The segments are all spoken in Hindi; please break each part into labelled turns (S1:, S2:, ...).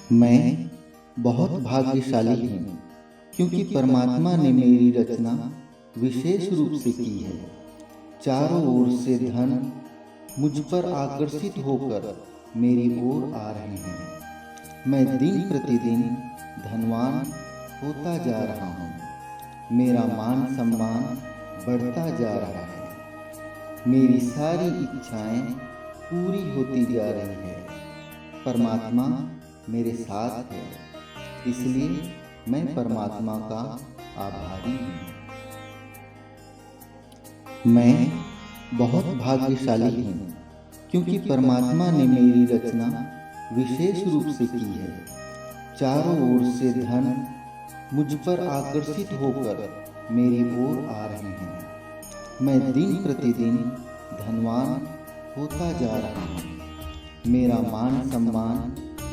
S1: मैं बहुत भाग्यशाली हूँ क्योंकि परमात्मा ने मेरी रचना विशेष रूप से की है। चारों ओर से धन मुझ पर आकर्षित होकर मेरी ओर आ रहे हैं। मैं दिन प्रतिदिन धनवान होता जा रहा हूँ। मेरा मान सम्मान बढ़ता जा रहा है। मेरी सारी इच्छाएं पूरी होती जा रही है। परमात्मा मेरे साथ है, इसलिए मैं परमात्मा का आभारी हूँ। मैं बहुत भाग्यशाली हूँ क्योंकि परमात्मा ने मेरी रचना विशेष रूप से की है। चारों ओर से धन मुझ पर आकर्षित होकर मेरी ओर आ रहे हैं। मैं दिन प्रतिदिन धनवान होता जा रहा हूँ। मेरा मान सम्मान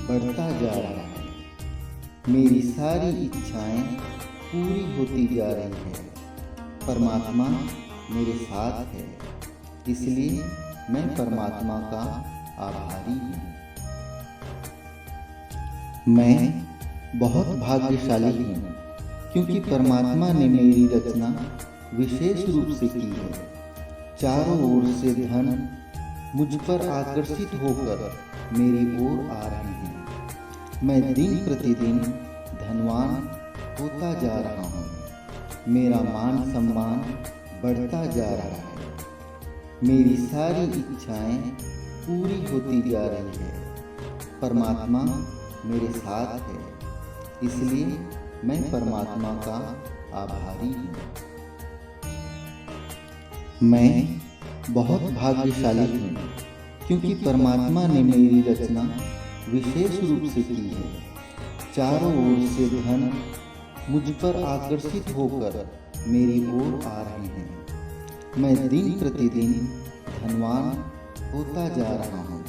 S1: बढ़ता जा रहा है। मेरी सारी इच्छाएं पूरी होती जा रही है। परमात्मा मेरे साथ है, इसलिए मैं परमात्मा का आभारी हूँ। मैं बहुत भाग्यशाली हूँ क्योंकि परमात्मा ने मेरी रचना विशेष रूप से की है। चारों ओर से धन मुझ पर आकर्षित होकर मेरी ओर आ रहे हैं। मैं दिन प्रतिदिन धनवान होता जा रहा हूँ। मेरा मान सम्मान बढ़ता जा रहा है। मेरी सारी इच्छाएं पूरी होती जा रही है। परमात्मा मेरे साथ है, इसलिए मैं परमात्मा का आभारी हूँ। मैं बहुत भाग्यशाली हूँ क्योंकि परमात्मा ने मेरी रचना विशेष रूप से की है। चारों ओर से धन मुझ पर आकर्षित होकर मेरी ओर आ रहे हैं। मैं दिन प्रतिदिन धनवान होता जा रहा हूँ।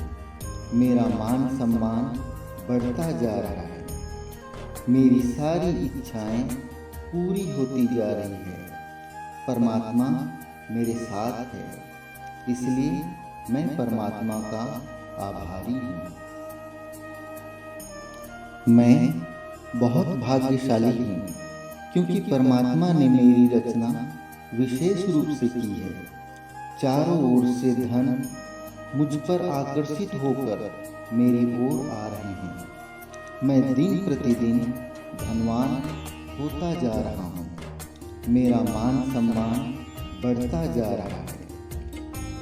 S1: मेरा मान सम्मान बढ़ता जा रहा है। मेरी सारी इच्छाएं पूरी होती जा रही है। परमात्मा मेरे साथ है, इसलिए मैं परमात्मा का आभारी हूँ। मैं बहुत भाग्यशाली हूँ क्योंकि परमात्मा ने मेरी रचना विशेष रूप से की है। चारों ओर से धन मुझ पर आकर्षित होकर मेरी ओर आ रहे हैं। मैं दिन प्रतिदिन धनवान होता जा रहा हूँ। मेरा मान सम्मान बढ़ता जा रहा है।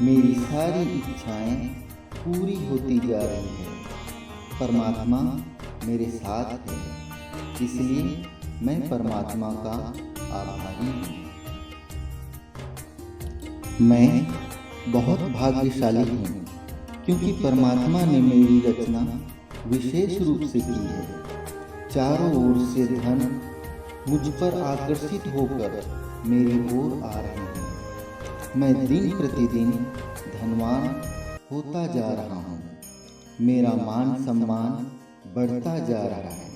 S1: मेरी सारी इच्छाएं पूरी होती जा रही है। परमात्मा मेरे साथ है, इसलिए मैं परमात्मा का आभारी हूँ। मैं बहुत भाग्यशाली हूँ क्योंकि परमात्मा ने मेरी रचना विशेष रूप से की है। चारों ओर से धन मुझ पर आकर्षित होकर मेरी ओर आ रहे हैं। मैं दिन प्रतिदिन धनवान होता जा रहा हूँ। मेरा मान सम्मान बढ़ता जा रहा है।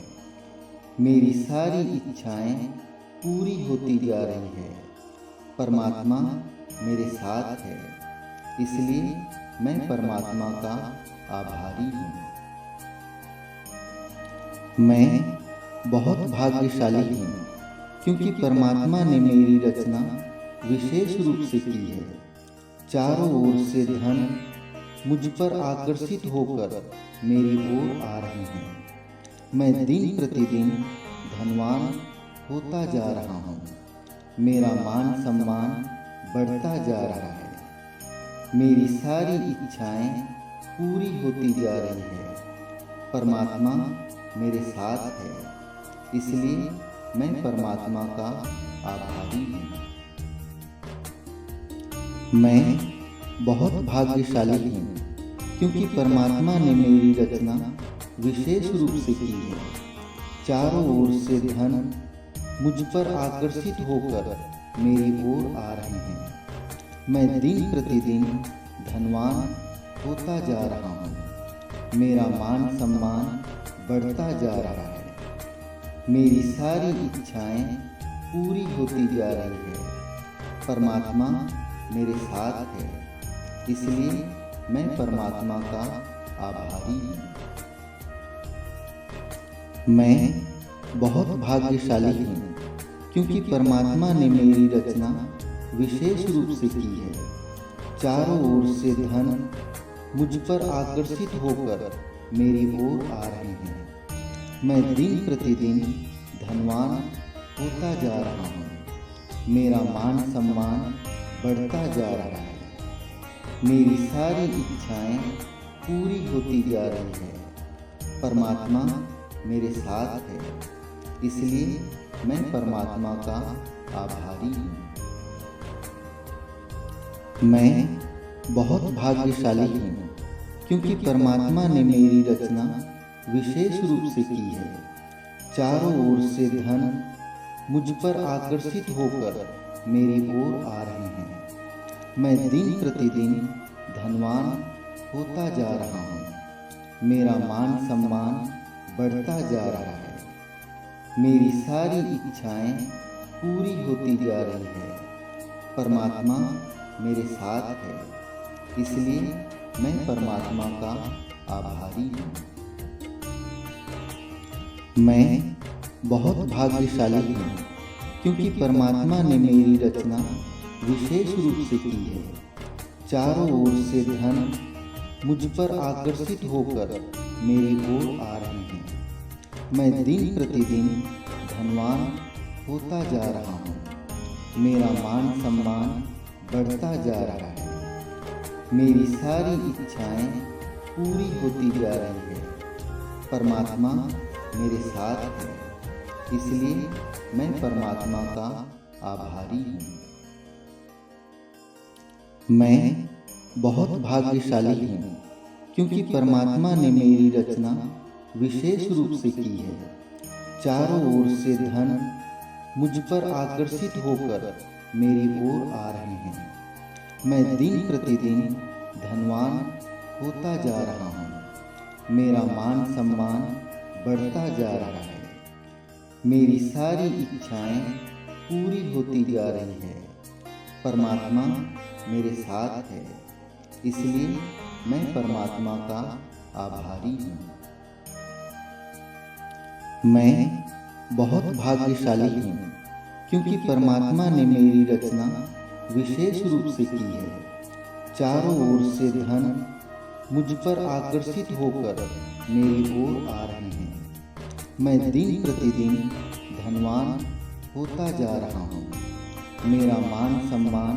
S1: मेरी सारी इच्छाएं पूरी होती जा रही है। परमात्मा मेरे साथ है, इसलिए मैं परमात्मा का आभारी हूँ। मैं बहुत भाग्यशाली हूँ क्योंकि परमात्मा ने मेरी रचना विशेष रूप से की है। चारों ओर से धन मुझ पर आकर्षित होकर मेरी ओर आ रहे हैं। मैं दिन प्रतिदिन धनवान होता जा रहा हूँ। मेरा मान सम्मान बढ़ता जा रहा है। मेरी सारी इच्छाएं पूरी होती जा रही है। परमात्मा मेरे साथ है, इसलिए मैं परमात्मा का आभारी हूँ। मैं बहुत भाग्यशाली हूँ क्योंकि परमात्मा ने मेरी रचना विशेष रूप से की है। चारों ओर से धन मुझ पर आकर्षित होकर मेरी ओर आ रहे हैं। मैं दिन प्रतिदिन धनवान होता जा रहा हूँ। मेरा मान सम्मान बढ़ता जा रहा है। मेरी सारी इच्छाएं पूरी होती जा रही है। परमात्मा मेरे साथ है, इसलिए मैं परमात्मा का आभारी हूँ। मैं बहुत भाग्यशाली हूँ क्योंकि परमात्मा ने मेरी रचना विशेष रूप से की है। चारों ओर से धन मुझ पर आकर्षित होकर मेरी ओर आ रहे हैं। मैं दिन प्रतिदिन धनवान होता जा रहा हूँ। मेरा मान सम्मान बढ़ता जा रहा है। मेरी सारी इच्छाएं पूरी होती जा रही है। परमात्मा मेरे साथ है, इसलिए मैं परमात्मा का आभारी हूँ। मैं बहुत भाग्यशाली हूँ क्योंकि परमात्मा ने मेरी रचना विशेष रूप से की है। चारों ओर से धन मुझ पर आकर्षित होकर मेरी ओर आ रहे हैं। मैं दिन प्रतिदिन धनवान होता जा रहा हूँ। मेरा मान सम्मान बढ़ता जा रहा है। मेरी सारी इच्छाएं पूरी होती जा रही है। परमात्मा मेरे साथ है, इसलिए मैं परमात्मा का आभारी हूँ। मैं बहुत भाग्यशाली हूँ क्योंकि परमात्मा ने मेरी रचना विशेष रूप से की है। चारों ओर से धन मुझ पर आकर्षित होकर मेरी ओर आ रहे हैं। मैं दिन प्रतिदिन धनवान होता जा रहा हूँ। मेरा मान सम्मान बढ़ता जा रहा है। मेरी सारी इच्छाएं पूरी होती जा रही है। परमात्मा मेरे साथ है, इसलिए मैं परमात्मा का आभारी हूँ। मैं बहुत भाग्यशाली हूँ क्योंकि परमात्मा ने मेरी रचना विशेष रूप से की है। चारों ओर से धन मुझ पर आकर्षित होकर मेरी ओर आ रहे हैं। मैं दिन प्रतिदिन धनवान होता जा रहा हूँ। मेरा मान सम्मान बढ़ता जा रहा है। मेरी सारी इच्छाएं पूरी होती जा रही है। परमात्मा मेरे साथ है, इसलिए मैं परमात्मा का आभारी हूँ। मैं बहुत भाग्यशाली हूँ क्योंकि परमात्मा ने मेरी रचना विशेष रूप से की है। चारों ओर से धन मुझ पर आकर्षित होकर मेरी ओर आ रहे हैं। मैं दिन प्रतिदिन धनवान होता जा रहा हूँ। मेरा मान सम्मान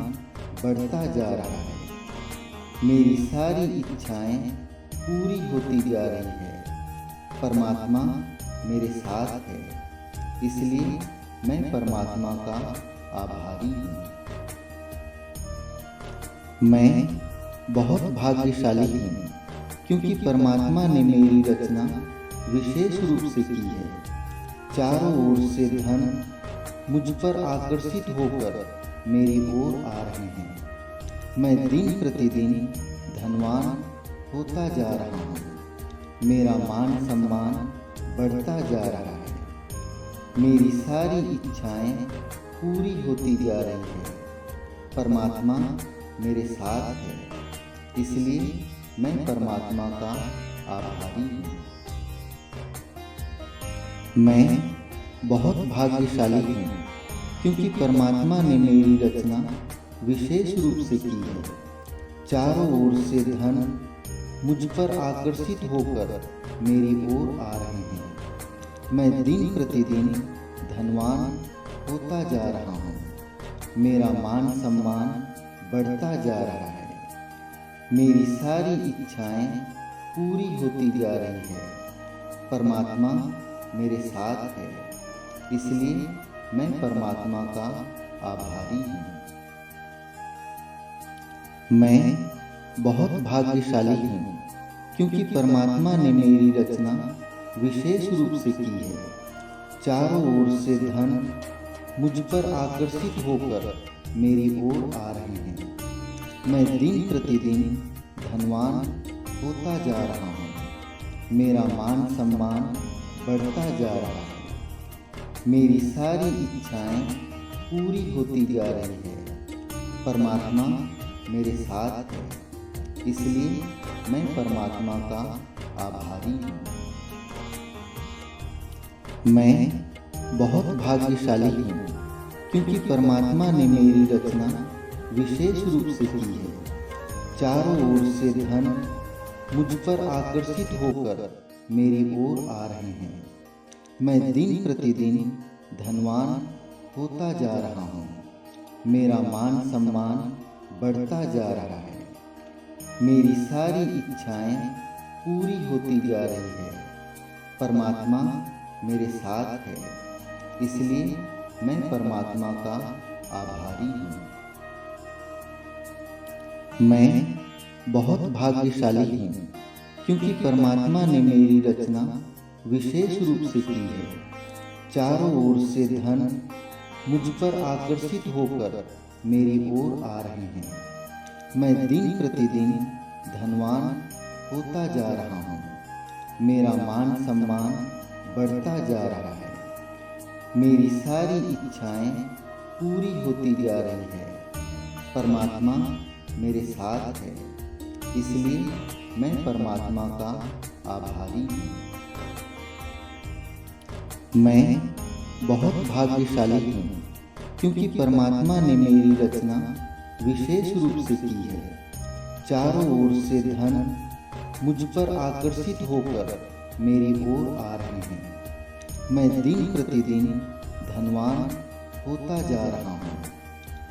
S1: बढ़ता जा रहा है। मेरी सारी इच्छाएं पूरी होती जा रही है। परमात्मा मेरे साथ है, इसलिए मैं परमात्मा का आभारी हूँ। मैं बहुत भाग्यशाली हूँ क्योंकि परमात्मा ने मेरी रचना विशेष रूप से की है। चारों ओर से धन मुझ पर आकर्षित होकर मेरी ओर आ रहे हैं। मैं दिन प्रतिदिन धनवान होता जा रहा हूँ। मेरा मान सम्मान बढ़ता जा रहा है। मेरी सारी इच्छाएं पूरी होती जा रही है। परमात्मा मेरे साथ है, इसलिए मैं परमात्मा का आभारी हूँ। मैं बहुत भाग्यशाली हूँ क्योंकि परमात्मा ने मेरी रचना विशेष रूप से की है। चारों ओर से धन मुझ पर आकर्षित होकर मेरी ओर आ रहे हैं। मैं दिन प्रतिदिन धनवान होता जा रहा हूँ। मेरा मान सम्मान बढ़ता जा रहा है। मेरी सारी इच्छाएं पूरी होती जा रही है। परमात्मा मेरे साथ है, इसलिए मैं परमात्मा का आभारी हूँ। मैं बहुत भाग्यशाली हूँ क्योंकि परमात्मा ने मेरी रचना विशेष रूप से की है। चारों ओर से धन मुझ पर आकर्षित होकर मेरी ओर आ रहे हैं। मैं दिन प्रतिदिन धनवान होता जा रहा हूँ। मेरा मान सम्मान बढ़ता जा रहा है। मेरी सारी इच्छाएं पूरी होती जा रही है। परमात्मा मेरे साथ है, इसलिए मैं परमात्मा का आभारी हूँ। मैं बहुत भाग्यशाली हूँ क्योंकि परमात्मा ने मेरी रचना विशेष रूप से की है। चारों ओर से धन मुझ पर आकर्षित होकर मेरी ओर आ रहे हैं। मैं दिन प्रतिदिन धनवान होता जा रहा हूँ। मेरा मान सम्मान बढ़ता जा रहा है। मेरी सारी इच्छाएं पूरी होती जा रही है। परमात्मा मेरे साथ है, इसलिए मैं परमात्मा का आभारी हूँ। मैं बहुत भाग्यशाली हूँ क्योंकि परमात्मा ने मेरी रचना विशेष रूप से की है। चारों ओर से धन मुझ पर आकर्षित होकर मेरी ओर आ रहे हैं। मैं दिन प्रतिदिन धनवान होता जा रहा हूँ। मेरा मान सम्मान बढ़ता जा रहा है। मेरी सारी इच्छाएं पूरी होती जा रही है। परमात्मा मेरे साथ है, इसलिए मैं परमात्मा का आभारी हूँ। मैं बहुत भाग्यशाली हूँ क्योंकि परमात्मा ने मेरी रचना विशेष रूप से की है। चारों ओर से धन मुझ पर आकर्षित होकर मेरी ओर आ रहे हैं। मैं दिन प्रतिदिन धनवान होता जा रहा हूँ।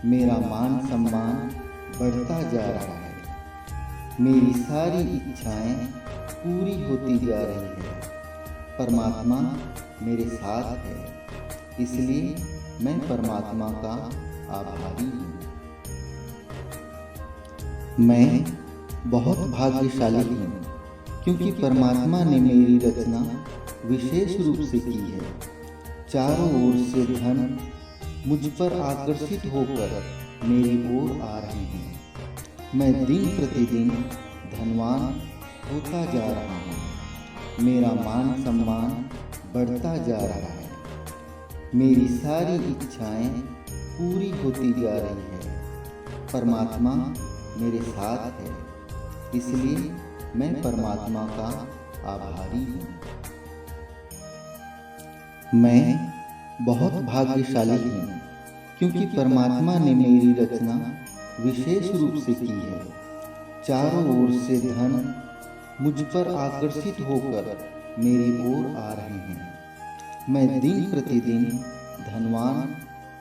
S1: मेरा मान सम्मान बढ़ता जा रहा है। मेरी सारी इच्छाएं पूरी होती जा रही है। परमात्मा मेरे साथ है, इसलिए मैं परमात्मा का आभारी हूँ। मैं बहुत भाग्यशाली हूँ क्योंकि परमात्मा ने मेरी रचना विशेष रूप से की है। चारों ओर से धन मुझ पर आकर्षित होकर मेरी ओर आ रहे हैं। मैं दिन प्रतिदिन धनवान होता जा रहा हूँ। मेरा मान सम्मान बढ़ता जा रहा है। मेरी सारी इच्छाएं पूरी होती जा रही है। परमात्मा मेरे साथ है, इसलिए मैं परमात्मा का आभारी हूँ। मैं बहुत भाग्यशाली हूँ क्योंकि परमात्मा ने मेरी रचना विशेष रूप से की है। चारों ओर से धन मुझ पर आकर्षित होकर मेरी ओर आ रहे हैं। मैं दिन प्रतिदिन धनवान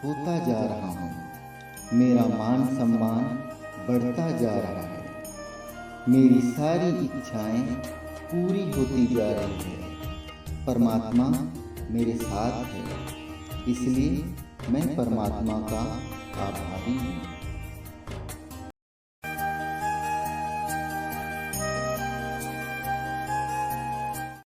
S1: होता जा रहा हूँ। मेरा मान सम्मान बढ़ता जा रहा है। मेरी सारी इच्छाएं पूरी होती जा रही है। परमात्मा मेरे साथ है, इसलिए मैं परमात्मा का आभारी हूँ।